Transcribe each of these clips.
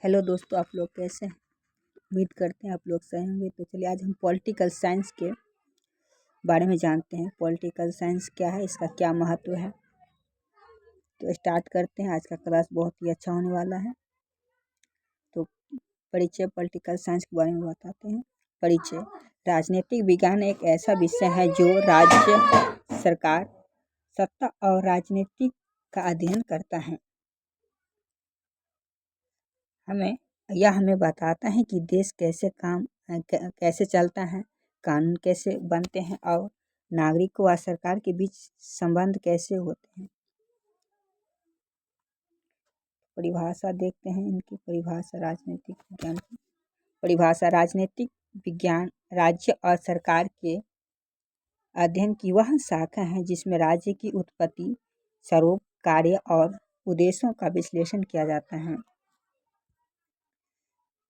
Hello दोस्तों, आप लोग कैसे हैं? उम्मीद करते हैं आप लोग सही होंगे। तो चलिए आज हम पॉलिटिकल साइंस के बारे में जानते हैं। पॉलिटिकल साइंस क्या है, इसका क्या महत्व है। तो स्टार्ट करते हैं। आज का क्लास बहुत ही अच्छा होने वाला है। तो परिचय पॉलिटिकल साइंस के बारे में बताते हैं। परिचय: राजनीतिक विज्ञान एक ऐसा विषय है जो राज्य, सरकार, सत्ता और राजनीति का अध्ययन करता है। हमें बताता है कि देश कैसे चलता है, कानून कैसे बनते हैं और नागरिकों व सरकार के बीच संबंध कैसे होते हैं। परिभाषा देखते हैं इनकी परिभाषा। राजनीतिक विज्ञान की परिभाषा: राजनीतिक विज्ञान राज्य और सरकार के अध्ययन की वह शाखा है जिसमें राज्य की उत्पत्ति, स्वरूप, कार्य और उद्देश्यों का विश्लेषण किया जाता है।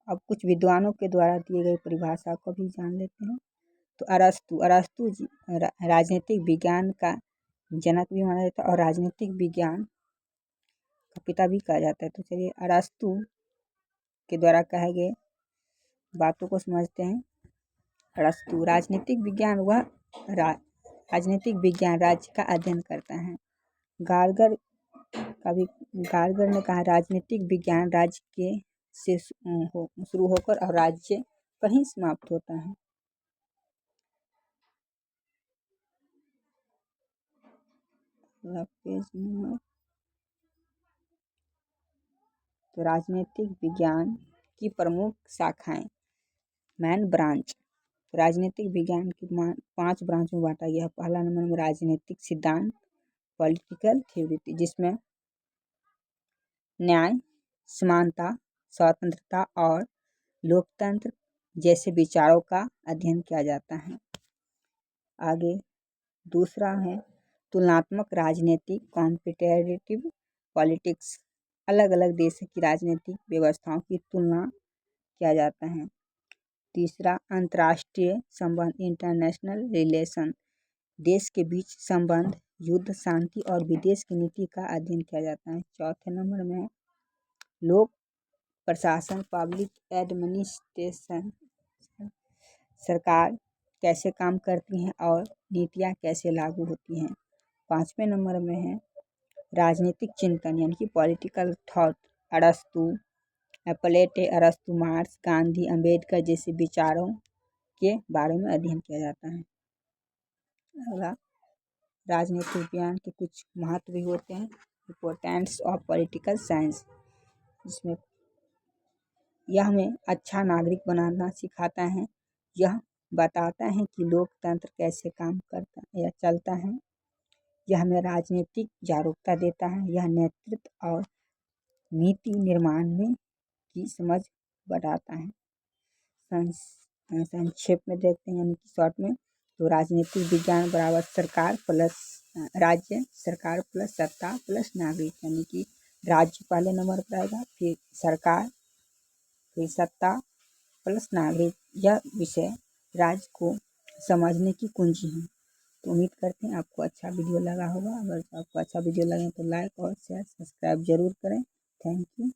अब कुछ विद्वानों के द्वारा दिए गए परिभाषा को भी जान लेते हैं। तो अरस्तु जी राजनीतिक विज्ञान का जनक भी माना जाता है और राजनीतिक विज्ञान का पिता भी कहा जाता है। तो चलिए अरस्तु के द्वारा कहे गए बातों को समझते हैं। अरस्तु: राजनीतिक विज्ञान राज्य का अध्ययन करता है। गार्गर ने कहा राजनीतिक विज्ञान राज्य के से शुरू होकर और राज्य कहीं समाप्त होता है। तो राजनीतिक विज्ञान की प्रमुख शाखाएं, मेन ब्रांच। राजनीतिक विज्ञान की 5 ब्रांच में बांटा गया है। पहला नंबर में राजनीतिक सिद्धांत, पॉलिटिकल थ्योरी, जिसमें न्याय, समानता, स्वतंत्रता और लोकतंत्र जैसे विचारों का अध्ययन किया जाता है। आगे दूसरा है तुलनात्मक राजनीति, कॉम्पिटेटिव पॉलिटिक्स। अलग अलग देशों की राजनीतिक व्यवस्थाओं की तुलना किया जाता है। तीसरा अंतर्राष्ट्रीय संबंध, इंटरनेशनल रिलेशन। देश के बीच संबंध, युद्ध, शांति और विदेश की नीति का अध्ययन किया जाता है। चौथे नंबर में लोक प्रशासन, पब्लिक एडमिनिस्ट्रेशन। सरकार कैसे काम करती हैं और नीतियाँ कैसे लागू होती हैं। 5वें नंबर में है राजनीतिक चिंतन यानी कि पॉलिटिकल थॉट। अरस्तु, प्लेटो, अरस्तु, मार्क्स, गांधी, अम्बेडकर जैसे विचारों के बारे में अध्ययन किया जाता है। अगला राजनीतिक विज्ञान के कुछ महत्व भी होते हैं। इम्पोर्टेंस ऑफ पॉलिटिकल साइंस, जिसमें यह हमें अच्छा नागरिक बनाना सिखाता है। यह बताता है कि लोकतंत्र कैसे काम करता है या चलता है। यह हमें राजनीतिक जागरूकता देता है। यह नेतृत्व और नीति निर्माण में की समझ बढ़ाता है। संक्षेप में देखते हैं यानी कि शॉर्ट में, तो राजनीतिक विज्ञान बराबर सरकार प्लस राज्य, सरकार प्लस सत्ता प्लस नागरिक, यानी कि राज्य पहले नंबर पर आएगा, फिर सरकार, फिर सत्ता प्लस नागरिक। यह विषय राज्य को समझने की कुंजी है। तो उम्मीद करते हैं आपको अच्छा वीडियो लगा होगा। अगर आपको अच्छा वीडियो लगे तो लाइक और शेयर सब्सक्राइब जरूर करें। Thank you.